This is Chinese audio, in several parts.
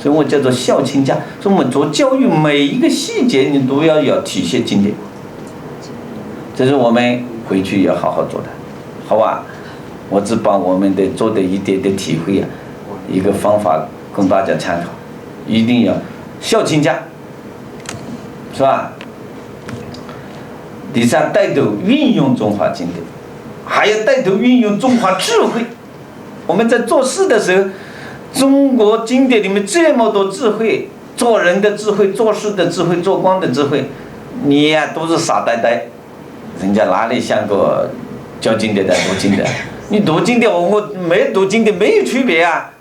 所以我叫做孝亲家。所以我们做教育每一个细节你都要体现经典，这是我们回去要好好做的，好吧？我只把我们的做的一点点体会啊，一个方法供大家参考，一定要孝亲家，是吧？第三，带头运用中华经典，还要带头运用中华智慧。我们在做事的时候，中国经典里面这么多智慧，做人的智慧，做事的智慧，做官的智慧，你呀都是傻呆呆，人家哪里像个教经典的读经典？你读经典，我没读经典没有区别啊，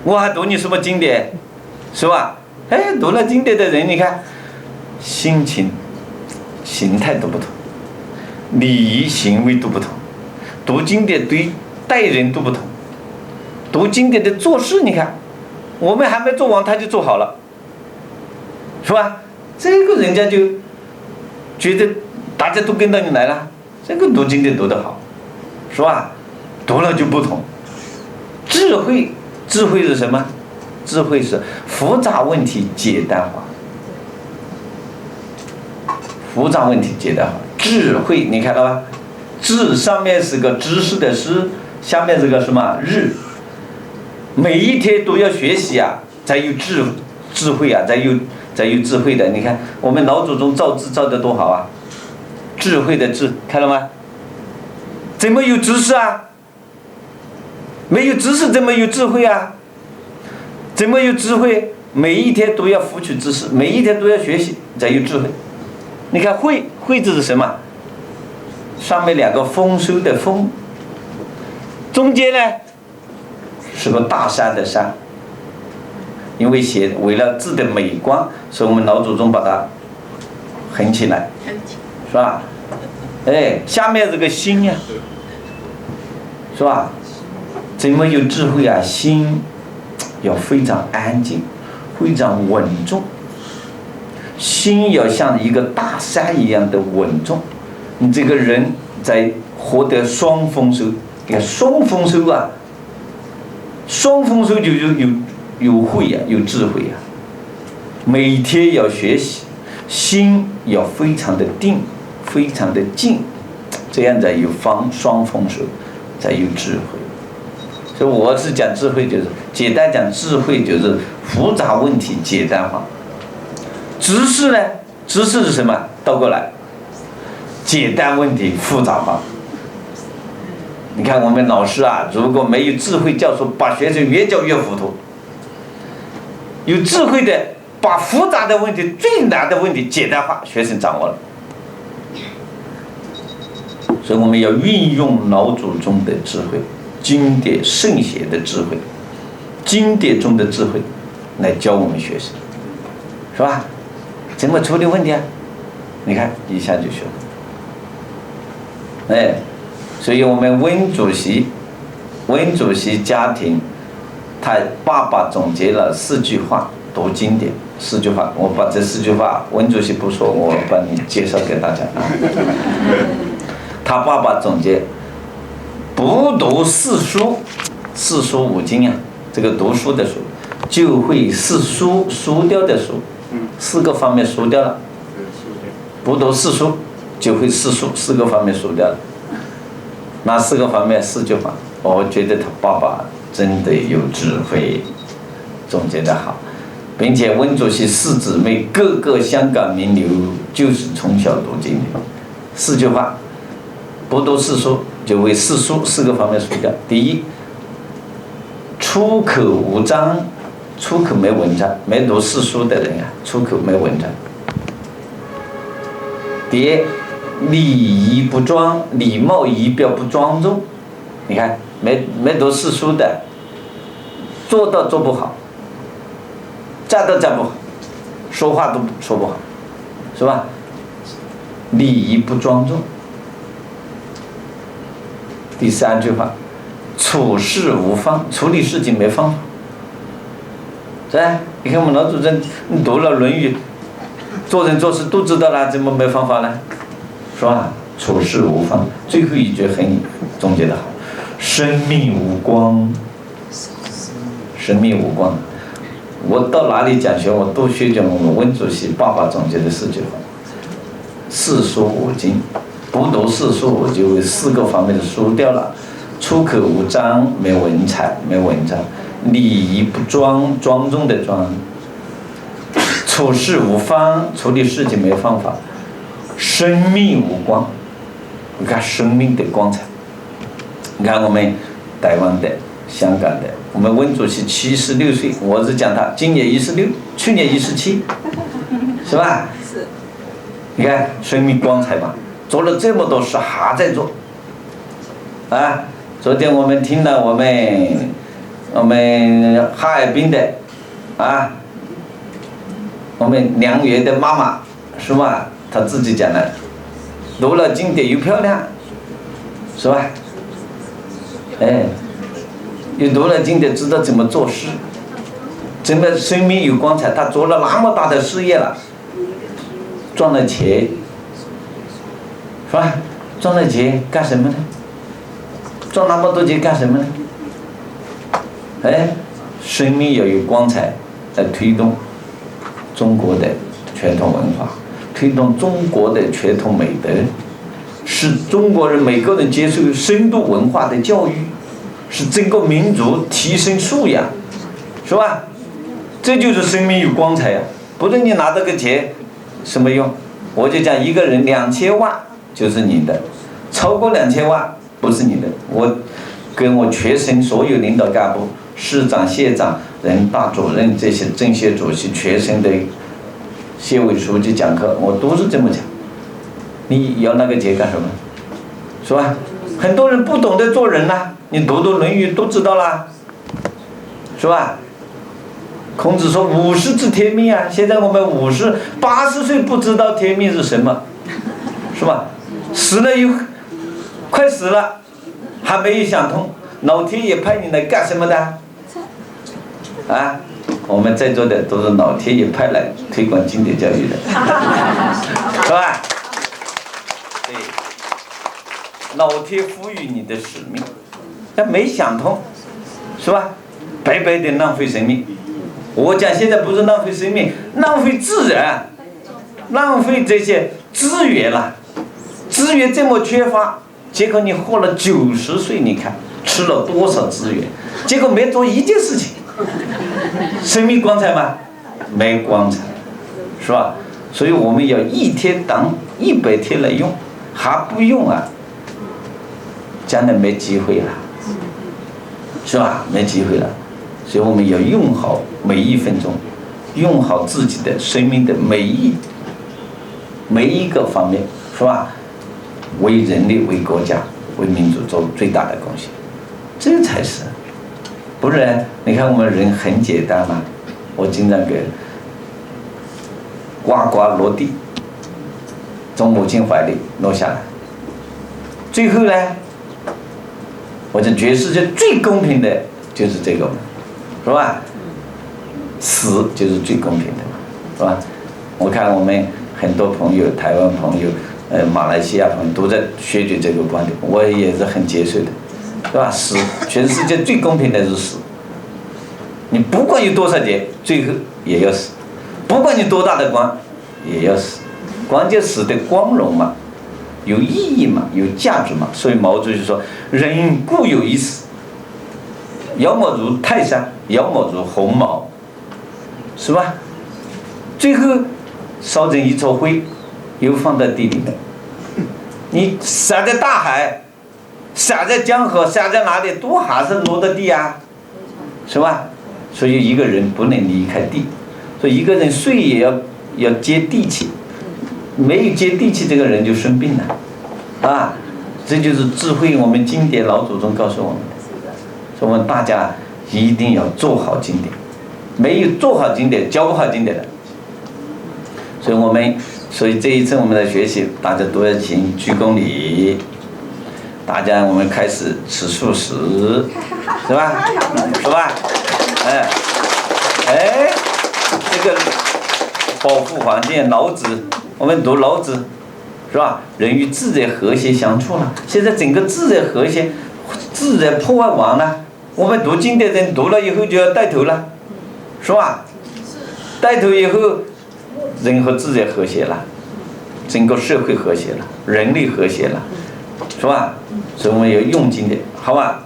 我还读你什么经典，是吧？哎，读了经典的人，你看心情、形态都不同，礼仪行为都不同，读经典对待人都不同，读经典的做事，你看我们还没做完他就做好了，是吧？这个人家就觉得大家都跟到你来了，这个读经典读得好，是吧？读了就不同。智慧是什么？智慧是复杂问题简单化，复杂问题简单化。智慧你看到吧？智上面是个知识的知，下面是个什么日？每一天都要学习啊，才有智慧啊，才有智慧的。你看我们老祖宗造字造得多好啊，智慧的智，看到吗？怎么有知识啊？没有知识怎么有智慧啊？怎么有智慧？每一天都要汲取知识，每一天都要学习，才有智慧。你看慧字是什么？上面两个丰收的丰，中间呢是个大山的山。因为为了字的美观，所以我们老祖宗把它横起来，是吧？哎，下面这个心呀，是吧？怎么有智慧啊？心要非常安静，非常稳重，心要像一个大山一样的稳重。你这个人在获得双丰收，你看双丰收啊，双丰收就有慧呀，有智慧呀。每天要学习，心要非常的定，非常的静，这样才有双丰收，才有智慧。所以我是讲智慧，就是简单讲智慧就是复杂问题简单化。知识呢？知识是什么？倒过来，简单问题复杂化。你看我们老师啊，如果没有智慧教授，把学生越教越糊涂。有智慧的，把复杂的问题、最难的问题简单化，学生掌握了。所以我们要运用老祖宗的智慧。经典圣贤的智慧，经典中的智慧来教我们学生，是吧？怎么处理问题啊？你看一下就学了。哎，所以我们温主席家庭，他爸爸总结了4句话读经典，4句话，我把这4句话，温主席不说，我帮你介绍给大家啊。他爸爸总结。不读4书，4书5经啊，这个读书的书，就会4书输掉的书，4个方面输掉了。不读4书，就会4个方面输掉了。哪4个方面？4句话，我觉得他爸爸真的有智慧，总结得好，并且温主席4姊妹各个香港名流就是从小读经典，4句话，不读4书。就为4书4个方面输掉。第一，出口无章，出口没文章，没读4书的人啊，出口没文章。第二，礼仪不庄，礼貌仪表不庄重。你看，没读4书的，做到做不好，站到站不好，说话都说不好，是吧？礼仪不庄重。第3句话，处事无方，处理事情没方法，是吧？你看我们老祖宗，你读了《论语》，做人做事都知道了，怎么没方法呢？是吧？处事无方。最后一句很总结得好，生命无光，生命无光，我到哪里讲学，我都学讲我们温主席爸爸总结的4句话：四书五经，不读四书我就为4个方面的输掉了。出口无章，没文采，没文章；礼仪不庄，庄重的庄；处事无方，处理事情没方法；生命无光，你看生命的光彩。你看我们台湾的、香港的，我们温主席76岁，我是讲他今年16，去年17，是吧？是。你看生命光彩嘛，做了这么多事还在做，啊！昨天我们听了我们哈尔滨的，啊，我们梁元的妈妈，是吧？她自己讲的，读了经典又漂亮，是吧？哎，又读了经典，知道怎么做事，怎么生命有光彩。她做了那么大的事业了，赚了钱，是吧？赚了钱干什么呢？赚那么多钱干什么呢？哎，生命要有光彩，来推动中国的传统文化，推动中国的传统美德，使中国人每个人接受深度文化的教育，使整个民族提升素养，是吧？这就是生命有光彩呀！不是你拿这个钱什么用？我就讲一个人2000万就是你的，超过2000万不是你的。我跟我全省所有领导干部、市长、县长、人大主任这些政协主席、全省的县委书记讲课，我都是这么讲。你要那个钱干什么？是吧？很多人不懂得做人呐，你读读《论语》都知道啦，是吧？孔子说50知天命啊，现在我们80岁不知道天命是什么，是吧？死了又快死了，还没有想通，老天爷派你来干什么的？啊，我们在座的都是老天爷派来推广经典教育的，是吧？对，老天赋予你的使命，但没想通，是吧？白白的浪费生命。我讲现在不是浪费生命，浪费自然，浪费这些资源了。资源这么缺乏，结果你活了90岁，你看吃了多少资源，结果没做一件事情，生命光彩吗？没光彩，是吧？所以我们要1天当100天来用，还不用啊，将来没机会了，是吧？没机会了。所以我们要用好每1分钟，用好自己的生命的每一个方面，是吧？为人类、为国家、为民族做最大的贡献，这才是。不然，你看我们人很简单嘛，我经常给呱呱落地，从母亲怀里落下来，最后呢，我讲全世界最公平的就是这个。是吧？死就是最公平的，是吧？我看我们很多朋友，台湾朋友，马来西亚朋友都在宣举这个观点，我也是很接受的，是吧？死，全世界最公平的是死。你不管有多少钱，最后也要死；不管你多大的官，也要死。关键死的光荣嘛，有意义嘛，有价值嘛。所以毛主席说：“人固有一死。”要么如泰山，要么如鸿毛，是吧？最后烧成一撮灰，又放在地里面。你撒在大海，撒在江河，撒在哪里，都还是落的地啊，是吧？所以一个人不能离开地，所以一个人睡也要接地气，没有接地气，这个人就生病了，啊，这就是智慧。我们经典老祖宗告诉我们的。所以我们大家一定要做好经典，没有做好经典，教不好经典的。所以这一次我们的学习，大家都要行鞠躬礼，大家我们开始吃素食，是吧？是吧？这个保护环境，老子，我们读老子，是吧？人与自然和谐相处了，现在整个自然和谐，自然破坏完了。我们读经典人读了以后就要带头了，是吧？带头以后，人和自然和谐了，整个社会和谐了，人类和谐了，是吧？所以我们要用经典，好吧？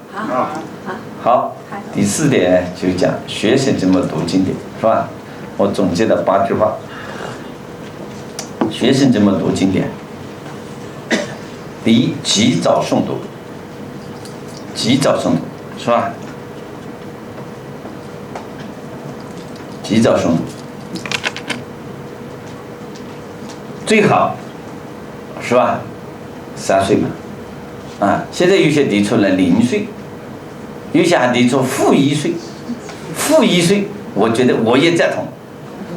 好，第4点就讲学生怎么读经典，是吧？我总结了8句话。学生怎么读经典？第一，及早诵读，及早诵读，是吧？及早诵读，最好是吧？3岁嘛，现在有些提出了0岁，有些还提出负1岁，负1岁，我觉得我也赞同，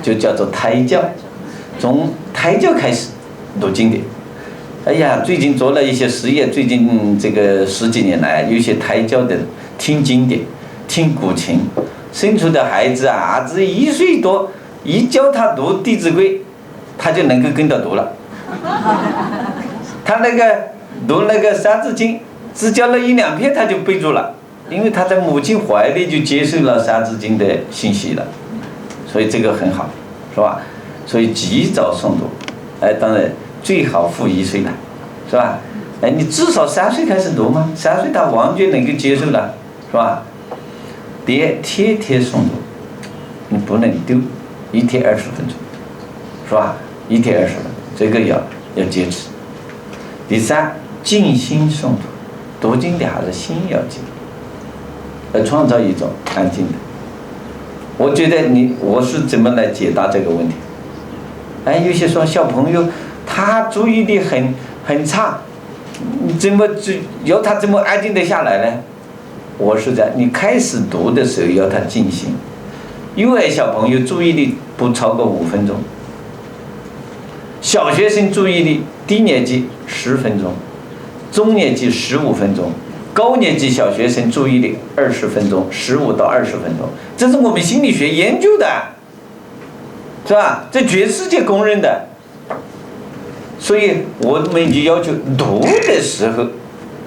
就叫做胎教，从胎教开始读经典。哎呀，最近做了一些实验，最近这个10几年来，有些胎教的听经典、听古琴，生出的孩子啊，儿子1岁多，一教他读《弟子规》，他就能够跟着读了。他那个读那个《三字经》，只教了1、2篇他就背住了，因为他在母亲怀里就接受了《三字经》的信息了，所以这个很好，是吧？所以及早诵读，当然最好负1岁了，是吧？你至少3岁开始读嘛，3岁他完全能够接受了，是吧？第二，天天诵读，你不能丢，1天20分钟，是吧？1天20分钟，这个要坚持。第三，静心诵读，读经典还是心要静，要创造一种安静的。我觉得我是怎么来解答这个问题？有些说小朋友他注意力很差，你要他怎么安静得下来呢？我是在你开始读的时候要他静心。幼儿小朋友注意力不超过5分钟，小学生注意力低年级10分钟，中年级15分钟，高年级小学生注意力20分钟，15到20分钟，这是我们心理学研究的，是吧？这全世界公认的。所以我们就要求读的时候，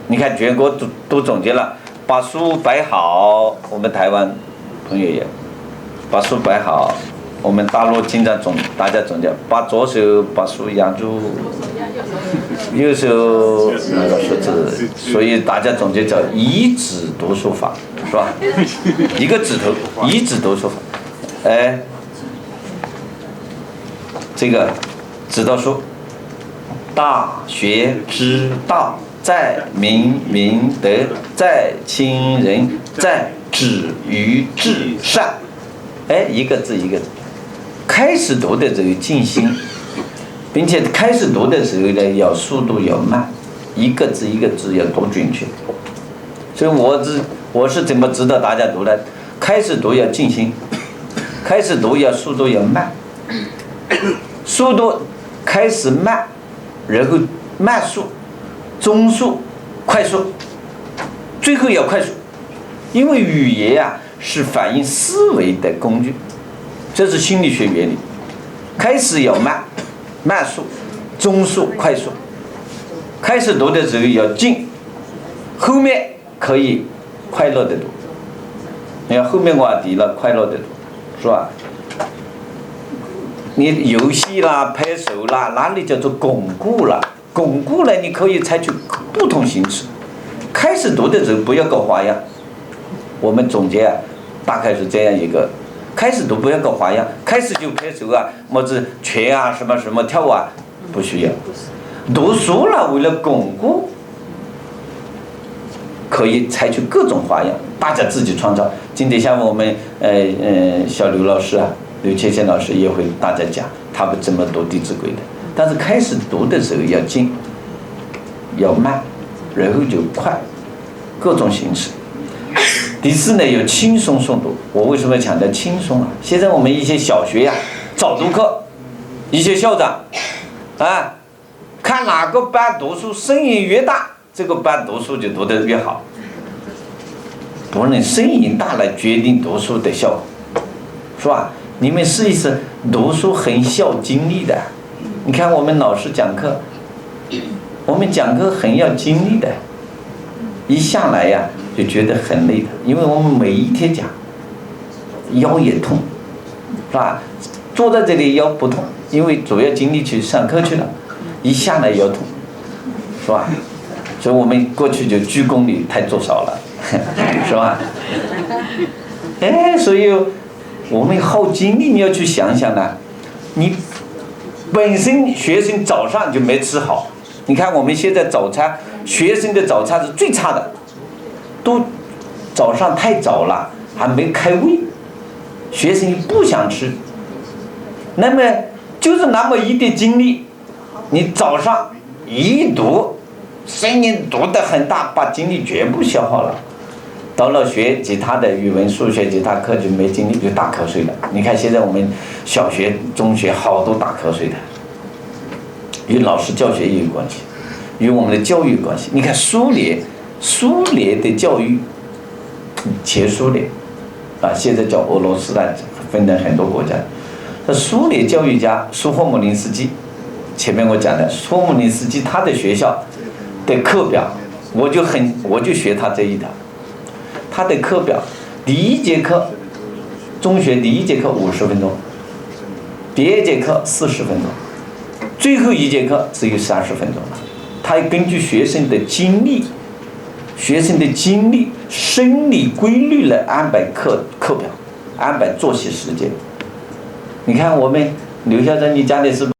你看全国都总结了，把书摆好，我们台湾朋友也把书摆好，我们大陆经常大家总结，把左手把书压住，右手那个数字，所以大家总结叫一指读书法，是吧？一个指头一指读书法，这个指导书，大学之道，在明明德，在亲仁，在止于至善。一个字一个字，开始读的时候静心，并且开始读的时候呢，要速度要慢，一个字一个字要读准确。所以我是怎么指导大家读的？开始读要静心，开始读要速度要慢，速度开始慢，然后慢速、中速、快速，最后要快速，因为语言是反映思维的工具，这是心理学原理。开始要慢速、中速、快速。开始读的时候要静，后面可以快乐的读。你看后面我提了快乐的读，是吧？你游戏啦、拍手啦，哪里叫做巩固了？巩固了，你可以采取不同形式。开始读的时候不要搞花样。我们总结大概是这样一个：开始读不要搞花样，开始就拍手么子拳什么什么跳不需要。读书了，为了巩固，可以采取各种花样，大家自己创造。今天下午我们小刘老师刘谦谦老师也会大家讲他们怎么读《弟子规》的。但是开始读的时候要静，要慢，然后就快，各种形式。第四呢，有轻松诵读。我为什么强调轻松现在我们一些小学早读课，一些校长看哪个班读书声音越大，这个班读书就读得越好。不能声音大来决定读书的效果，是吧？你们试一试，读书很耗精力的。你看我们老师讲课，我们讲课很要精力的，一下来就觉得很累的，因为我们每一天讲，腰也痛，是吧？坐在这里腰不痛，因为主要精力去上课去了，一下来腰痛，是吧？所以我们过去就鞠躬率太做少了，是吧？所以我们耗精力，你要去想想呢，你本身学生早上就没吃好，你看我们现在早餐，学生的早餐是最差的，都早上太早了，还没开胃，学生不想吃，那么就是那么一点精力，你早上一读，声音读得很大，把精力全部消耗了。到了学其他的语文、数学其他课就没精力，就打瞌睡了。你看现在我们小学、中学好多打瞌睡的，与老师教学也有关系，与我们的教育有关系。你看苏联的教育，前苏联现在叫俄罗斯的，分成很多国家。苏联教育家苏霍姆林斯基，前面我讲的苏霍姆林斯基他的学校的课表，我就学他这一条。他的课表，第一节课，中学第一节课50分钟，第二节课40分钟，最后一节课只有30分钟了。他根据学生的精力、生理规律来安排课表，安排作息时间。你看我们刘校长，你家里是不是